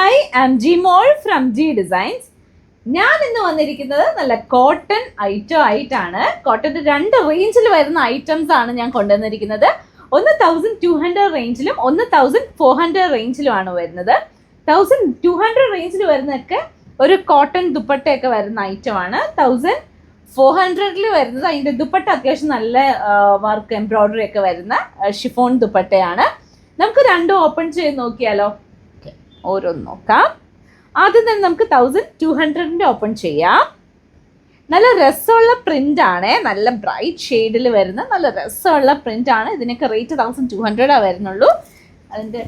Hi, I am Jimol from G designs. ഞാൻ ഇന്ന് വന്നിരിക്കുന്നത് നല്ല കോട്ടൺ ഐറ്റം ആയിട്ടാണ്. കോട്ടൻ്റെ രണ്ട് റേഞ്ചിൽ വരുന്ന ഐറ്റംസ് ആണ് ഞാൻ കൊണ്ടുവന്നിരിക്കുന്നത്. ഒന്ന് 1200 റേഞ്ചിലും ഒന്ന് 1400 റേഞ്ചിലുമാണ് വരുന്നത്. 1200 റേഞ്ചിൽ വരുന്നതൊക്കെ ഒരു കോട്ടൺ ദുപ്പട്ടയൊക്കെ വരുന്ന ഐറ്റമാണ്. 1400 വരുന്നത് അതിൻ്റെ ദുപ്പട്ട അത്യാവശ്യം നല്ല വർക്ക് എംബ്രോയ്ഡറി ഒക്കെ വരുന്ന ഷിഫോൺ ദുപ്പട്ടയാണ്. നമുക്ക് രണ്ടും ഓപ്പൺ ചെയ്ത് നോക്കിയാലോ? ഓരോന്ന് നോക്കാം. ആദ്യം തന്നെ നമുക്ക് 1200 ഓപ്പൺ ചെയ്യാം. നല്ല രസമുള്ള പ്രിന്റ് ആണ്, നല്ല ബ്രൈറ്റ് ഷെയ്ഡിൽ വരുന്ന നല്ല രസമുള്ള പ്രിന്റ് ആണ്. ഇതിനൊക്കെ റേറ്റ് 1200 വരുന്നുള്ളൂ. അതിൻ്റെ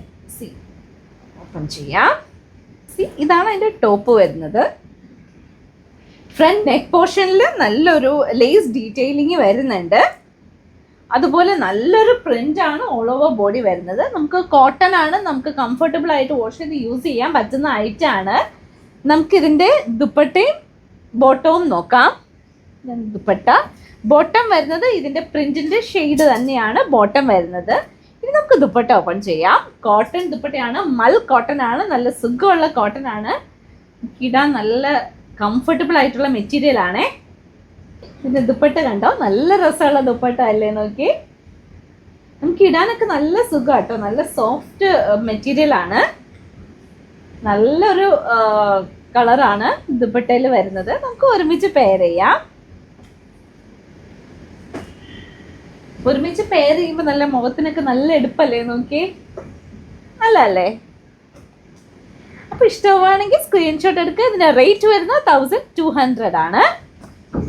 ഓപ്പൺ ചെയ്യാം. ഇതാണ് അതിൻ്റെ ടോപ്പ് വരുന്നത്. ഫ്രണ്ട് നെക്ക് പോർഷനിൽ നല്ലൊരു ലേസ് ഡീറ്റെയിലിംഗ് വരുന്നുണ്ട്. അതുപോലെ നല്ലൊരു പ്രിന്റ് ആണ് ഓൾ ഓവർ ബോഡി വരുന്നത്. നമുക്ക് കോട്ടൺ ആണ്, നമുക്ക് കംഫർട്ടബിൾ ആയിട്ട് വാഷ് ചെയ്ത് യൂസ് ചെയ്യാൻ പറ്റുന്ന ഐറ്റം ആണ്. നമുക്കിതിൻ്റെ ദുപ്പട്ടയും ബോട്ടവും നോക്കാം. ദുപ്പട്ട ബോട്ടം വരുന്നത് ഇതിൻ്റെ പ്രിന്റിൻ്റെ ഷെയ്ഡ് തന്നെയാണ് ബോട്ടം വരുന്നത്. ഇനി നമുക്ക് ദുപ്പട്ട ഓപ്പൺ ചെയ്യാം. കോട്ടൺ ദുപ്പട്ടയാണ്, മൽ കോട്ടൺ ആണ്, നല്ല സുഖമുള്ള കോട്ടൺ ആണ്. ഇടാൻ നല്ല കംഫർട്ടബിൾ ആയിട്ടുള്ള മെറ്റീരിയൽ ആണേ. ഇതിൻ്റെ ദുപ്പട്ട കണ്ടോ, നല്ല രസമുള്ള ദുപ്പട്ട അല്ലേ? നോക്കി, നമുക്ക് ഇടാനൊക്കെ നല്ല സുഖം കേട്ടോ. നല്ല സോഫ്റ്റ് മെറ്റീരിയൽ ആണ്, നല്ലൊരു കളറാണ് ദുപ്പട്ടയിൽ വരുന്നത്. നമുക്ക് ഒരുമിച്ച് പെയർ ചെയ്യാം. ഒരുമിച്ച് പെയർ ചെയ്യുമ്പോൾ നല്ല മുഖത്തിനൊക്കെ നല്ല എടുപ്പല്ലേ? നോക്കി, അല്ലേ? അപ്പോൾ ഇഷ്ടമാണെങ്കിൽ സ്ക്രീൻഷോട്ട് എടുക്കുക. ഇതിൻ്റെ റേറ്റ് വരുന്നത് 1200 ആണ്.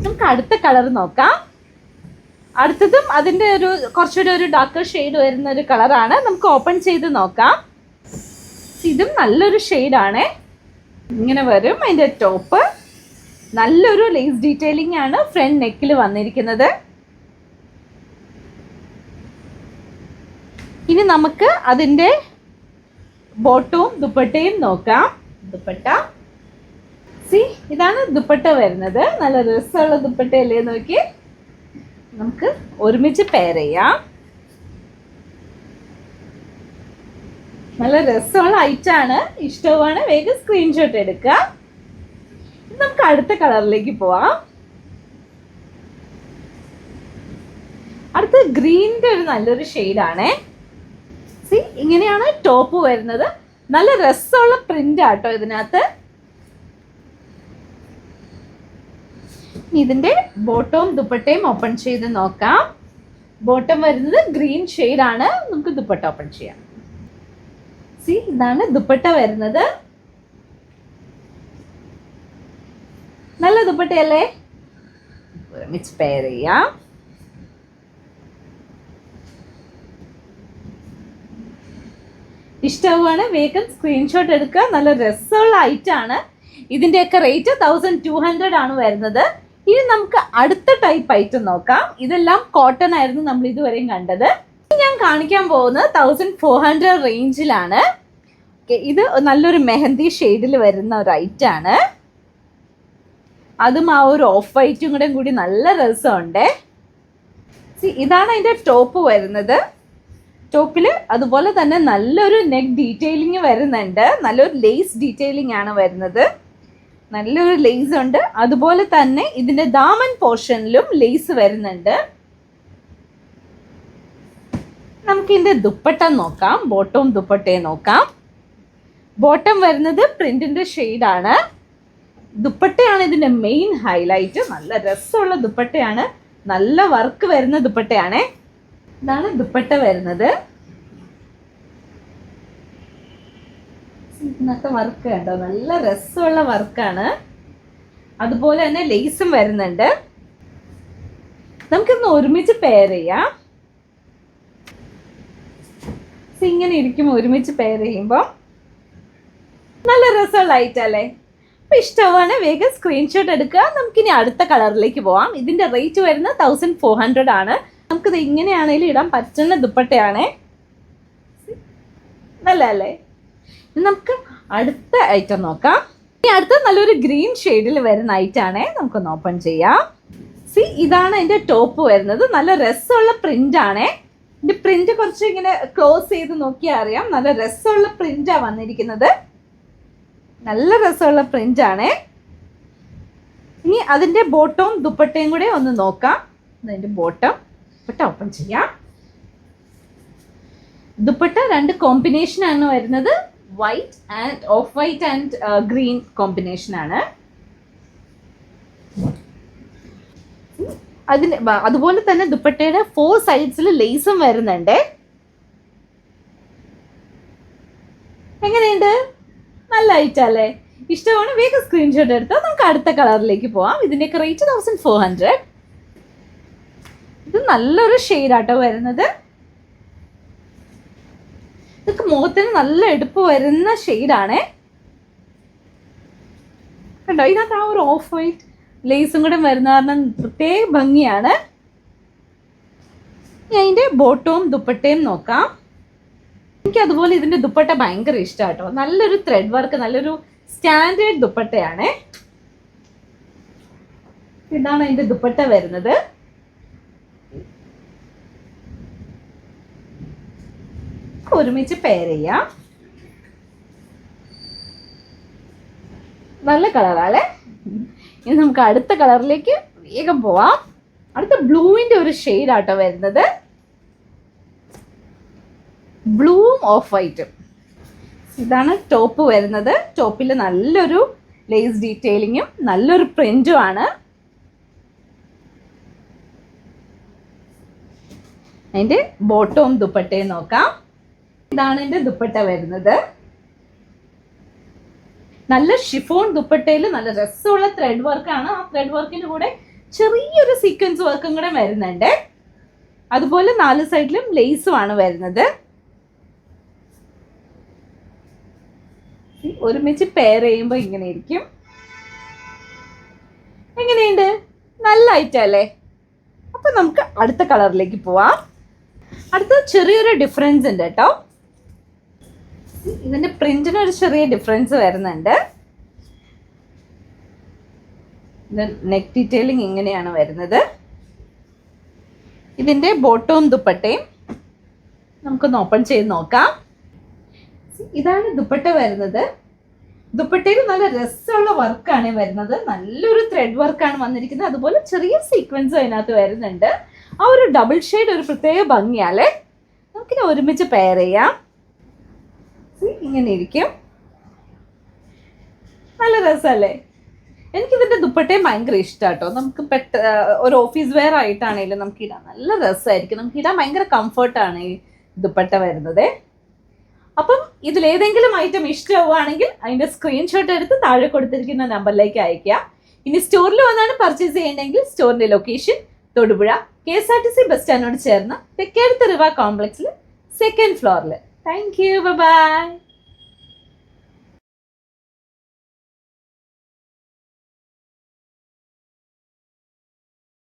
നമുക്ക് അടുത്ത കളർ നോക്കാം. അടുത്തതും അതിൻ്റെ കുറച്ചുകൂടി ഒരു ഡാർക്കർ ഷെയ്ഡ് വരുന്ന ഒരു കളറാണ്. നമുക്ക് ഓപ്പൺ ചെയ്ത് നോക്കാം. ഇതും നല്ലൊരു ഷെയ്ഡാണ്. ഇങ്ങനെ വരും അതിൻ്റെ ടോപ്പ്. നല്ലൊരു ലേസ് ഡീറ്റെയിലിംഗ് ആണ് ഫ്രണ്ട് നെക്കിൽ വന്നിരിക്കുന്നത്. ഇനി നമുക്ക് അതിൻ്റെ ബോട്ടവും ദുപ്പട്ടയും നോക്കാം. ദുപ്പട്ട ഇതാണ് ദുപ്പട്ട വരുന്നത്. നല്ല രസമുള്ള ദുപ്പട്ടയല്ലേ? നോക്കി, നമുക്ക് ഒരുമിച്ച് പെയർ ചെയ്യാം. നല്ല രസമുള്ള ഐറ്റം ആണ്. ഇഷ്ടമാണ്, വേഗം സ്ക്രീൻഷോട്ട് എടുക്കുക. നമുക്ക് അടുത്ത കളറിലേക്ക് പോവാം. അടുത്ത ഗ്രീനിന്റെ ഒരു നല്ലൊരു ഷെയ്ഡാണ്. ഇങ്ങനെയാണ് ടോപ്പ് വരുന്നത്. നല്ല രസമുള്ള പ്രിന്റ് ആട്ടോ ഇതിനകത്ത്. ഇതിൻ്റെ ബോട്ടവും ദുപ്പട്ടയും ഓപ്പൺ ചെയ്ത് നോക്കാം. ബോട്ടം വരുന്നത് ഗ്രീൻ ഷെയ്ഡാണ്. നമുക്ക് ദുപ്പട്ട ഓപ്പൺ ചെയ്യാം. ഇതാണ് ദുപ്പട്ട വരുന്നത്. നല്ല ദുപ്പട്ടയല്ലേ? ഒരുമിച്ച് പെയർ ചെയ്യാം. ഇഷ്ടമാണ്, വേഗം സ്ക്രീൻഷോട്ട് എടുക്കുക. നല്ല രസമുള്ള ഐറ്റം ആണ്. ഇതിൻ്റെയൊക്കെ റേറ്റ് 1200 ആണ് വരുന്നത്. ഇനി നമുക്ക് അടുത്ത ടൈപ്പ് ഐറ്റം നോക്കാം. ഇതെല്ലാം കോട്ടൺ ആയിരുന്നു നമ്മൾ ഇതുവരെയും കണ്ടത്. ഞാൻ കാണിക്കാൻ പോകുന്നത് 1400 റേഞ്ചിലാണ്. ഇത് നല്ലൊരു മെഹന്തി ഷെയ്ഡിൽ വരുന്ന ഒരു ഐറ്റം ആണ്. അതും ആ ഒരു ഓഫ് വൈറ്റും കൂടി നല്ല രസമുണ്ട്. ഇതാണ് അതിൻ്റെ ടോപ്പ് വരുന്നത്. ടോപ്പിൽ അതുപോലെ തന്നെ നല്ലൊരു നെക്ക് ഡീറ്റെയിലിംഗ് വരുന്നുണ്ട്. നല്ലൊരു ലേസ് ഡീറ്റെയിലിംഗ് ആണ് വരുന്നത്. നല്ലൊരു ലേസ് ഉണ്ട്. അതുപോലെ തന്നെ ഇതിൻ്റെ ദാമൻ പോർഷനിലും ലേസ് വരുന്നുണ്ട്. നമുക്ക് ഇതിൻ്റെ ദുപ്പട്ട നോക്കാം. ബോട്ടവും ദുപ്പട്ടയും നോക്കാം. ബോട്ടം വരുന്നത് പ്രിന്റിൻ്റെ ഷെയ്ഡാണ്. ദുപ്പട്ടയാണ് ഇതിൻ്റെ മെയിൻ ഹൈലൈറ്റ്. നല്ല രസമുള്ള ദുപ്പട്ടയാണ്, നല്ല വർക്ക് വരുന്ന ദുപ്പട്ടയാണ്. ഇതാണ് ദുപ്പട്ട വരുന്നത്. ഇതിനകത്ത് വർക്ക് കണ്ടോ, നല്ല രസമുള്ള വർക്കാണ്. അതുപോലെ തന്നെ ലേസും വരുന്നുണ്ട്. നമുക്കിന്ന് ഒരുമിച്ച് പെയർ ചെയ്യാം. ഇങ്ങനെ ഇരിക്കും ഒരുമിച്ച് പെയർ ചെയ്യുമ്പോൾ. നല്ല രസമുള്ള ഐറ്റം അല്ലേ? അപ്പം ഇഷ്ടമാണ്, വേഗം സ്ക്രീൻഷോട്ട് എടുക്കുക. നമുക്കിനി അടുത്ത കളറിലേക്ക് പോവാം. ഇതിൻ്റെ റേറ്റ് വരുന്നത് 1400 ആണ്. നമുക്കിത് ഇങ്ങനെയാണെങ്കിലും ഇടാൻ പറ്റുന്ന ദുപ്പട്ടയാണേ. നല്ല അല്ലേ? നമുക്ക് അടുത്ത ഐറ്റം നോക്കാം. ഇനി അടുത്ത നല്ലൊരു ഗ്രീൻ ഷെയ്ഡിൽ വരുന്ന ഐറ്റം ആണേ. നമുക്കൊന്ന് ഓപ്പൺ ചെയ്യാം. ഇതാണ് അതിൻ്റെ ടോപ്പ് വരുന്നത്. നല്ല രസമുള്ള പ്രിന്റ് ആണേ. ഇതിൻ്റെ പ്രിന്റ് കുറച്ച് ഇങ്ങനെ ക്ലോസ് ചെയ്ത് നോക്കിയാൽ അറിയാം. നല്ല രസമുള്ള പ്രിന്റാണ് വന്നിരിക്കുന്നത്. നല്ല രസമുള്ള പ്രിന്റ് ആണ്. ഇനി അതിന്റെ ബോട്ടവും ദുപ്പട്ടയും കൂടെ ഒന്ന് നോക്കാം. അതിന്റെ ബോട്ടം ദുപ്പട്ട ഓപ്പൺ ചെയ്യാം. ദുപ്പട്ട രണ്ട് കോമ്പിനേഷൻ ആണ് വരുന്നത്. White and of white and green combination ആണ്. അതിന് അതുപോലെ തന്നെ ദുപ്പട്ടയുടെ 4 സൈഡ്സിൽ ലേസും വരുന്നുണ്ട്. എങ്ങനെയുണ്ട്? നല്ല ഐറ്റല്ലേ? ഇഷ്ടമാണ് വേഗം സ്ക്രീൻഷോട്ട് എടുത്താൽ നമുക്ക് അടുത്ത കളറിലേക്ക് പോവാം. ഇതിൻ്റെയൊക്കെ റേറ്റ് 1400. ഇത് നല്ലൊരു ഷെയ്ഡാട്ടോ വരുന്നത്. ഇതൊക്കെ മുഖത്തിന് നല്ല എടുപ്പ് വരുന്ന ഷെയ്ഡാണ്. കണ്ടോ, ഇതിനകത്ത് ആ ഒരു ഓഫ് വൈറ്റ് ലേസും കൂടെ വരുന്ന കാരണം പ്രത്യേക ഭംഗിയാണ്. അതിൻ്റെ ബോട്ടവും ദുപ്പട്ടയും നോക്കാം. എനിക്ക് അതുപോലെ ഇതിൻ്റെ ദുപ്പട്ട ഭയങ്കര ഇഷ്ടമാട്ടോ. നല്ലൊരു ത്രെഡ് വർക്ക്, നല്ലൊരു സ്റ്റാൻഡേർഡ് ദുപ്പട്ടയാണ്. ഇതാണ് അതിൻ്റെ ദുപ്പട്ട വരുന്നത്. ഒരുമിച്ച് പെയർ ചെയ്യാം. നല്ല കളറാല്ലേ? ഇനി നമുക്ക് അടുത്ത കളറിലേക്ക് വേഗം പോവാം. അടുത്ത ബ്ലൂവിൻ്റെ ഒരു ഷെയ്ഡാട്ടോ വരുന്നത്. ബ്ലൂവും ഓഫ് വൈറ്റും. ഇതാണ് ടോപ്പ് വരുന്നത്. ടോപ്പിൽ നല്ലൊരു ലേസ് ഡീറ്റെയിലിങ്ങും നല്ലൊരു പ്രിന്റും ആണ്. അതിൻ്റെ ബോട്ടവും ദുപ്പട്ടയും നോക്കാം. ഇതാണ് എൻ്റെ ദുപ്പട്ട വരുന്നത്. നല്ല ഷിഫോൺ ദുപ്പട്ടയിൽ നല്ല രസമുള്ള ത്രെഡ് വർക്കാണ്. ആ ത്രെഡ് വർക്കിൻ്റെ കൂടെ ചെറിയൊരു സീക്വൻസ് വർക്കും കൂടെ വരുന്നുണ്ട്. അതുപോലെ 4 സൈഡിലും ലേസും ആണ് വരുന്നത്. ഒരുമിച്ച് പെയർ ചെയ്യുമ്പോൾ ഇങ്ങനെ ഇരിക്കും. എങ്ങനെയുണ്ട്? നല്ല ഐറ്റല്ലേ? അപ്പൊ നമുക്ക് അടുത്ത കളറിലേക്ക് പോവാം. അടുത്ത ചെറിയൊരു ഡിഫറൻസ് ഉണ്ട് കേട്ടോ. ഇതിന്റെ പ്രിന്റിന് ഒരു ചെറിയ ഡിഫറൻസ് വരുന്നുണ്ട്. നെക്ക് ഡീറ്റെയിലിംഗ് ഇങ്ങനെയാണ് വരുന്നത്. ഇതിന്റെ ബോട്ടവും ദുപ്പട്ടയും നമുക്കൊന്ന് ഓപ്പൺ ചെയ്ത് നോക്കാം. ഇതാണ് ദുപ്പട്ട വരുന്നത്. ദുപ്പട്ടയിൽ നല്ല രസമുള്ള വർക്കാണ് വരുന്നത്. നല്ലൊരു ത്രെഡ് വർക്കാണ് വന്നിരിക്കുന്നത്. അതുപോലെ ചെറിയ സീക്വൻസും അതിനകത്ത് വരുന്നുണ്ട്. ആ ഒരു ഡബിൾ ഷെയ്ഡ് ഒരു പ്രത്യേക ഭംഗിയാലേ. നമുക്കിത് ഒരുമിച്ച് പെയർ ചെയ്യാം. ഇങ്ങനെ ഇരിക്കും. നല്ല രസമല്ലേ? എനിക്കിതിൻ്റെ ദുപ്പട്ടയും ഭയങ്കര ഇഷ്ടമാട്ടോ. നമുക്ക് ഒരു ഓഫീസ് വെയർ ആയിട്ടാണെങ്കിലും നമുക്ക് ഇടാം. നല്ല രസമായിരിക്കും. നമുക്ക് ഇടാൻ ഭയങ്കര കംഫർട്ടാണ് ഈ ദുപ്പട്ട വരുന്നത്. അപ്പം ഇതിലേതെങ്കിലും ഐറ്റം ഇഷ്ടമാവുകയാണെങ്കിൽ അതിൻ്റെ സ്ക്രീൻഷോട്ട് എടുത്ത് താഴെ കൊടുത്തിരിക്കുന്ന നമ്പറിലേക്ക് അയയ്ക്കുക. ഇനി സ്റ്റോറിൽ വന്നാണ് പർച്ചേസ് ചെയ്യണമെങ്കിൽ സ്റ്റോറിൻ്റെ ലൊക്കേഷൻ തൊടുപുഴ KSRTC ബസ് സ്റ്റാൻഡിനോട് ചേർന്ന് തെക്കേടത്ത് റിവ കോംപ്ലക്സിൽ 2nd ഫ്ലോറിൽ. Thank you. ബൈ.